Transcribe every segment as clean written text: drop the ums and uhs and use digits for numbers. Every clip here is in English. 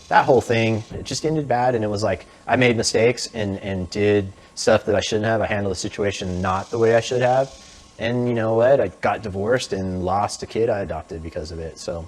that whole thing, it just ended bad. And it was like, I made mistakes and did stuff that I shouldn't have. I handled the situation not the way I should have. And you know what? I got divorced and lost a kid I adopted because of it. So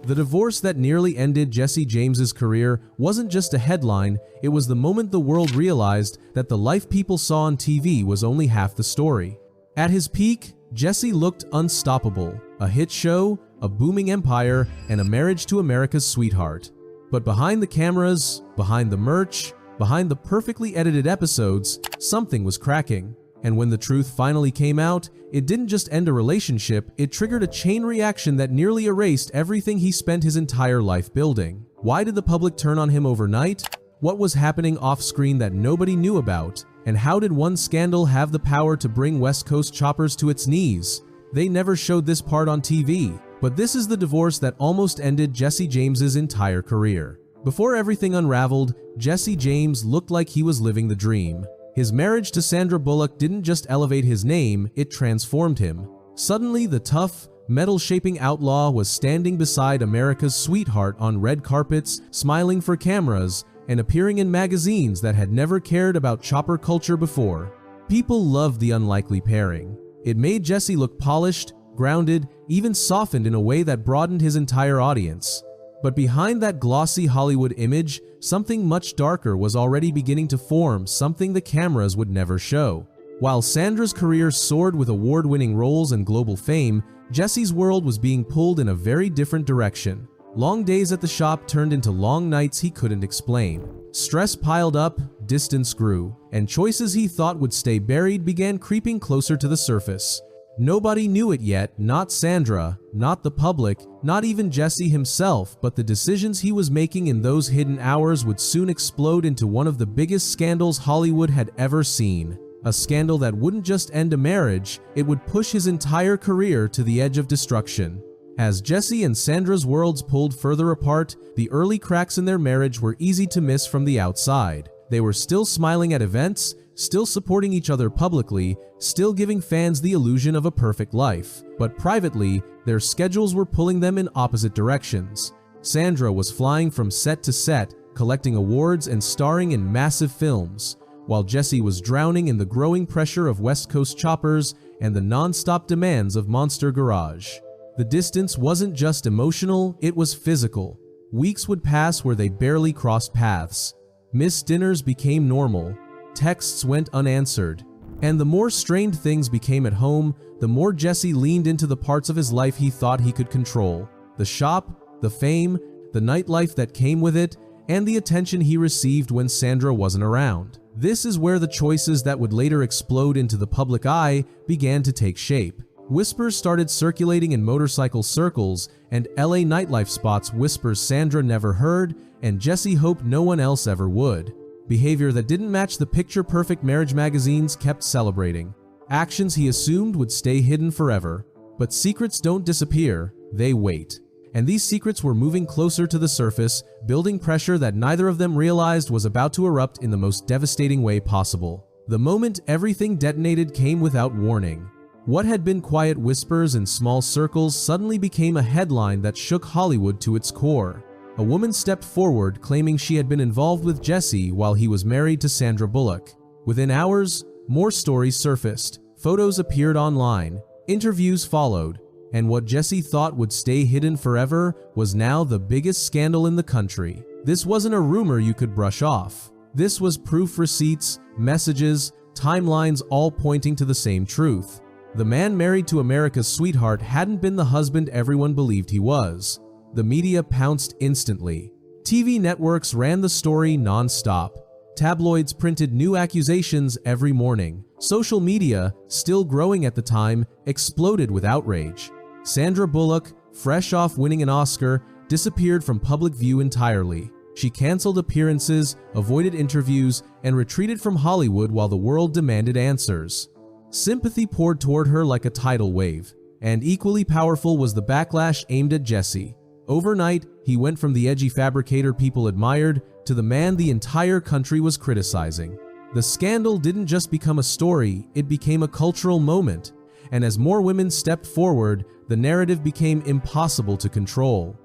the divorce that nearly ended Jesse James's career wasn't just a headline, it was the moment the world realized that the life people saw on TV was only half the story. At his peak, Jesse looked unstoppable, a hit show, a booming empire, and a marriage to America's sweetheart. But behind the cameras, behind the merch, behind the perfectly edited episodes, something was cracking. And when the truth finally came out, it didn't just end a relationship, it triggered a chain reaction that nearly erased everything he spent his entire life building. Why did the public turn on him overnight? What was happening off-screen that nobody knew about? And how did one scandal have the power to bring West Coast choppers to its knees? They never showed this part on TV, but this is the divorce that almost ended Jesse James's entire career. Before everything unraveled, Jesse James looked like he was living the dream. His marriage to Sandra Bullock didn't just elevate his name, it transformed him. Suddenly, the tough, metal-shaping outlaw was standing beside America's sweetheart on red carpets, smiling for cameras, and appearing in magazines that had never cared about chopper culture before. People loved the unlikely pairing. It made Jesse look polished, grounded, even softened in a way that broadened his entire audience. But behind that glossy Hollywood image, something much darker was already beginning to form, something the cameras would never show. While Sandra's career soared with award-winning roles and global fame, Jesse's world was being pulled in a very different direction. Long days at the shop turned into long nights he couldn't explain. Stress piled up, distance grew, and choices he thought would stay buried began creeping closer to the surface. Nobody knew it yet, not Sandra, not the public, not even Jesse himself, but the decisions he was making in those hidden hours would soon explode into one of the biggest scandals Hollywood had ever seen. A scandal that wouldn't just end a marriage, it would push his entire career to the edge of destruction. As Jesse and Sandra's worlds pulled further apart, the early cracks in their marriage were easy to miss from the outside. They were still smiling at events, still supporting each other publicly, still giving fans the illusion of a perfect life. But privately, their schedules were pulling them in opposite directions. Sandra was flying from set to set, collecting awards and starring in massive films, while Jesse was drowning in the growing pressure of West Coast choppers and the non-stop demands of Monster Garage. The distance wasn't just emotional, it was physical. Weeks would pass where they barely crossed paths. Missed dinners became normal. Texts went unanswered. And the more strained things became at home, the more Jesse leaned into the parts of his life he thought he could control. The shop, the fame, the nightlife that came with it, and the attention he received when Sandra wasn't around. This is where the choices that would later explode into the public eye began to take shape. Whispers started circulating in motorcycle circles, and LA nightlife spots whispers Sandra never heard, and Jesse hoped no one else ever would. Behavior that didn't match the picture-perfect marriage magazines kept celebrating. Actions he assumed would stay hidden forever. But secrets don't disappear, they wait. And these secrets were moving closer to the surface, building pressure that neither of them realized was about to erupt in the most devastating way possible. The moment everything detonated came without warning. What had been quiet whispers in small circles suddenly became a headline that shook Hollywood to its core. A woman stepped forward claiming she had been involved with Jesse while he was married to Sandra Bullock. Within hours, more stories surfaced, photos appeared online, interviews followed, and what Jesse thought would stay hidden forever was now the biggest scandal in the country. This wasn't a rumor you could brush off. This was proof, receipts, messages, timelines all pointing to the same truth. The man married to America's sweetheart hadn't been the husband everyone believed he was. The media pounced instantly. TV networks ran the story non-stop. Tabloids printed new accusations every morning. Social media, still growing at the time, exploded with outrage. Sandra Bullock, fresh off winning an Oscar, disappeared from public view entirely. She canceled appearances, avoided interviews, and retreated from Hollywood while the world demanded answers. Sympathy poured toward her like a tidal wave, and equally powerful was the backlash aimed at Jesse. Overnight, he went from the edgy fabricator people admired to the man the entire country was criticizing. The scandal didn't just become a story, it became a cultural moment, and as more women stepped forward, the narrative became impossible to control.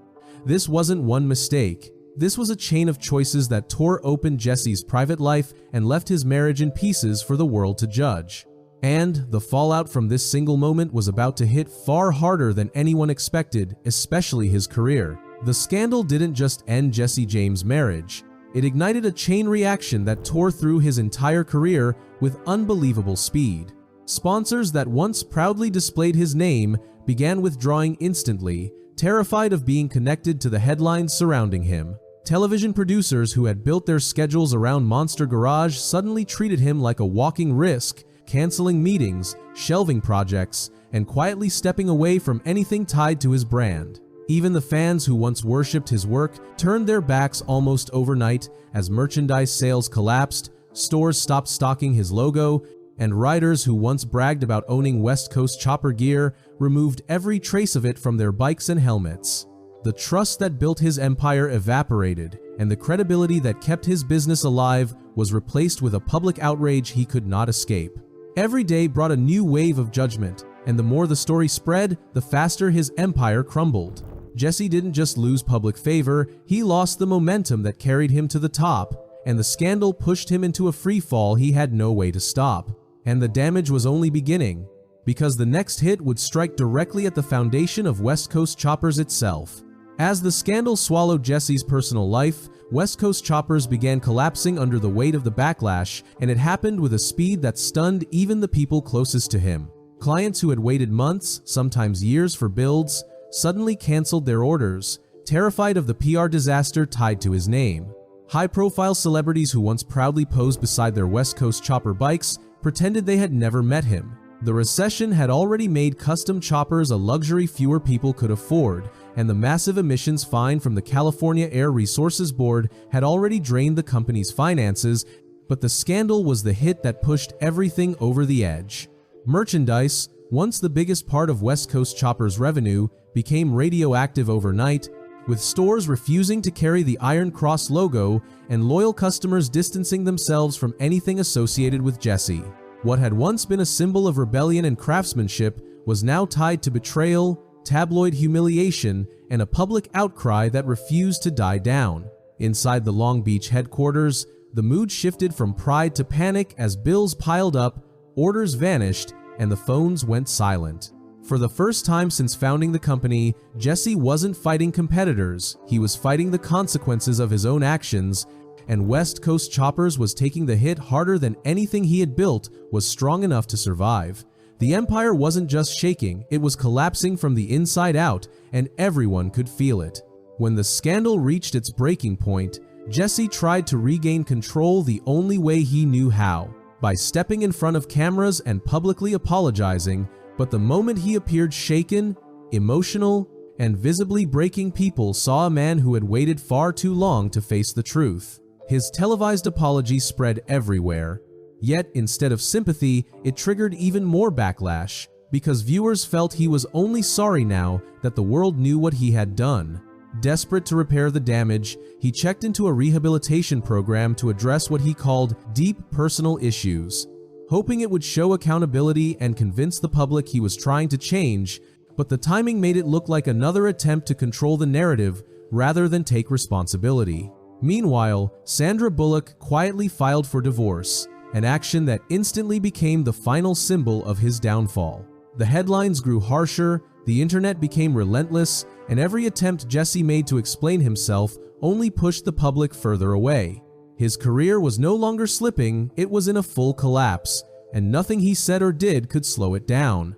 This wasn't one mistake, This was a chain of choices that tore open Jesse's private life and left his marriage in pieces for the world to judge. And the fallout from this single moment was about to hit far harder than anyone expected, especially his career. The scandal didn't just end Jesse James' marriage. It ignited a chain reaction that tore through his entire career with unbelievable speed. Sponsors that once proudly displayed his name began withdrawing instantly, terrified of being connected to the headlines surrounding him. Television producers who had built their schedules around Monster Garage suddenly treated him like a walking risk, canceling meetings, shelving projects, and quietly stepping away from anything tied to his brand. Even the fans who once worshipped his work turned their backs almost overnight as merchandise sales collapsed, stores stopped stocking his logo, and riders who once bragged about owning West Coast chopper gear removed every trace of it from their bikes and helmets. The trust that built his empire evaporated, and the credibility that kept his business alive was replaced with a public outrage he could not escape. Every day brought a new wave of judgment, and the more the story spread, the faster his empire crumbled. Jesse didn't just lose public favor, he lost the momentum that carried him to the top, and the scandal pushed him into a free fall he had no way to stop. And the damage was only beginning, because the next hit would strike directly at the foundation of West Coast Choppers itself. As the scandal swallowed Jesse's personal life, West Coast Choppers began collapsing under the weight of the backlash, and it happened with a speed that stunned even the people closest to him. Clients who had waited months, sometimes years, for builds suddenly canceled their orders, terrified of the PR disaster tied to his name. High-profile celebrities who once proudly posed beside their West Coast Chopper bikes pretended they had never met him. The recession had already made custom choppers a luxury fewer people could afford, and the massive emissions fine from the California Air Resources Board had already drained the company's finances, but the scandal was the hit that pushed everything over the edge. Merchandise, once the biggest part of West Coast Choppers' revenue, became radioactive overnight, with stores refusing to carry the Iron Cross logo and loyal customers distancing themselves from anything associated with Jesse. What had once been a symbol of rebellion and craftsmanship was now tied to betrayal, tabloid humiliation, and a public outcry that refused to die down. Inside the Long Beach headquarters, the mood shifted from pride to panic as bills piled up, orders vanished, and the phones went silent. For the first time since founding the company, Jesse wasn't fighting competitors, he was fighting the consequences of his own actions, and West Coast Choppers was taking the hit harder than anything he had built was strong enough to survive. The empire wasn't just shaking, it was collapsing from the inside out, and everyone could feel it. When the scandal reached its breaking point, Jesse tried to regain control the only way he knew how, by stepping in front of cameras and publicly apologizing. But the moment he appeared shaken, emotional, and visibly breaking, people saw a man who had waited far too long to face the truth. His televised apology spread everywhere. Yet, instead of sympathy, it triggered even more backlash, because viewers felt he was only sorry now that the world knew what he had done. Desperate to repair the damage, he checked into a rehabilitation program to address what he called deep personal issues, hoping it would show accountability and convince the public he was trying to change, but the timing made it look like another attempt to control the narrative rather than take responsibility. Meanwhile, Sandra Bullock quietly filed for divorce, an action that instantly became the final symbol of his downfall. The headlines grew harsher, the internet became relentless, and every attempt Jesse made to explain himself only pushed the public further away. His career was no longer slipping, it was in a full collapse, and nothing he said or did could slow it down.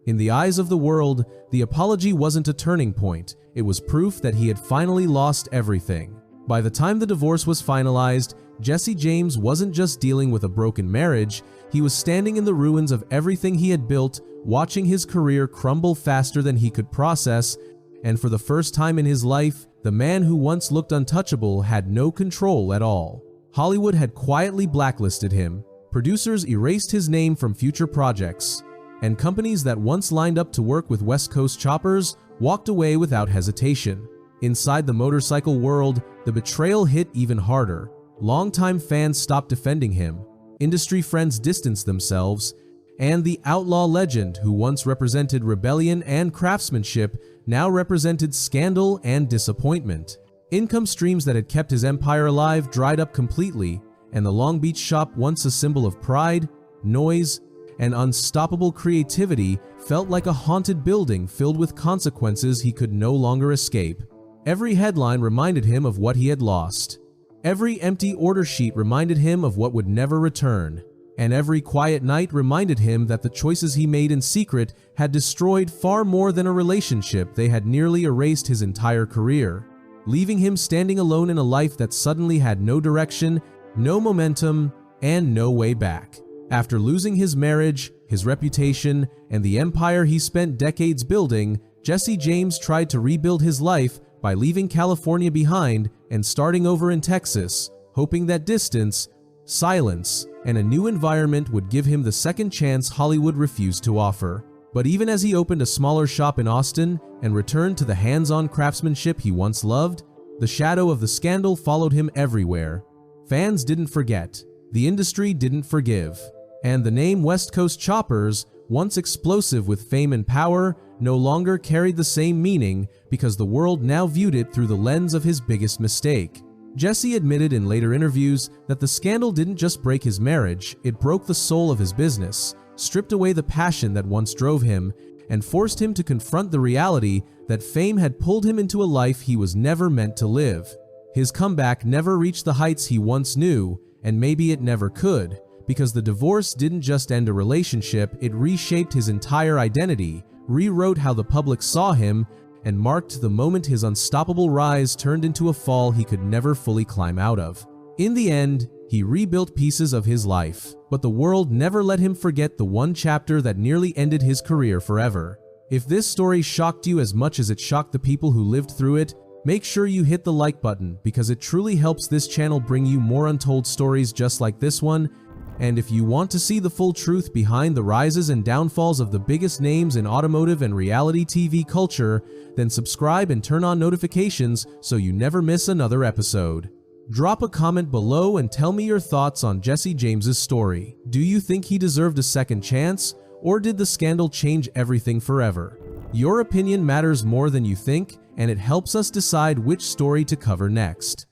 In the eyes of the world, the apology wasn't a turning point, it was proof that he had finally lost everything. By the time the divorce was finalized, Jesse James wasn't just dealing with a broken marriage, he was standing in the ruins of everything he had built, watching his career crumble faster than he could process, and for the first time in his life, the man who once looked untouchable had no control at all. Hollywood had quietly blacklisted him, producers erased his name from future projects, and companies that once lined up to work with West Coast Choppers walked away without hesitation. Inside the motorcycle world, the betrayal hit even harder. Longtime fans stopped defending him, industry friends distanced themselves, and the outlaw legend who once represented rebellion and craftsmanship now represented scandal and disappointment. Income streams that had kept his empire alive dried up completely, and the Long Beach shop, once a symbol of pride, noise, and unstoppable creativity, felt like a haunted building filled with consequences he could no longer escape. Every headline reminded him of what he had lost. Every empty order sheet reminded him of what would never return. And every quiet night reminded him that the choices he made in secret had destroyed far more than a relationship. They had nearly erased his entire career, leaving him standing alone in a life that suddenly had no direction, no momentum, and no way back. After losing his marriage, his reputation, and the empire he spent decades building, Jesse James tried to rebuild his life by leaving California behind and starting over in Texas, hoping that distance, silence, and a new environment would give him the second chance Hollywood refused to offer. But even as he opened a smaller shop in Austin and returned to the hands-on craftsmanship he once loved, the shadow of the scandal followed him everywhere. Fans didn't forget, the industry didn't forgive, and the name West Coast Choppers, once explosive with fame and power, no longer carried the same meaning because the world now viewed it through the lens of his biggest mistake. Jesse admitted in later interviews that the scandal didn't just break his marriage, it broke the soul of his business, stripped away the passion that once drove him, and forced him to confront the reality that fame had pulled him into a life he was never meant to live. His comeback never reached the heights he once knew, and maybe it never could, because the divorce didn't just end a relationship, it reshaped his entire identity, rewrote how the public saw him, and marked the moment his unstoppable rise turned into a fall he could never fully climb out of. In the end, he rebuilt pieces of his life, but the world never let him forget the one chapter that nearly ended his career forever. If this story shocked you as much as it shocked the people who lived through it, make sure you hit the like button because it truly helps this channel bring you more untold stories just like this one. And if you want to see the full truth behind the rises and downfalls of the biggest names in automotive and reality TV culture, then subscribe and turn on notifications so you never miss another episode. Drop a comment below and tell me your thoughts on Jesse James's story. Do you think he deserved a second chance, or did the scandal change everything forever? Your opinion matters more than you think, and it helps us decide which story to cover next.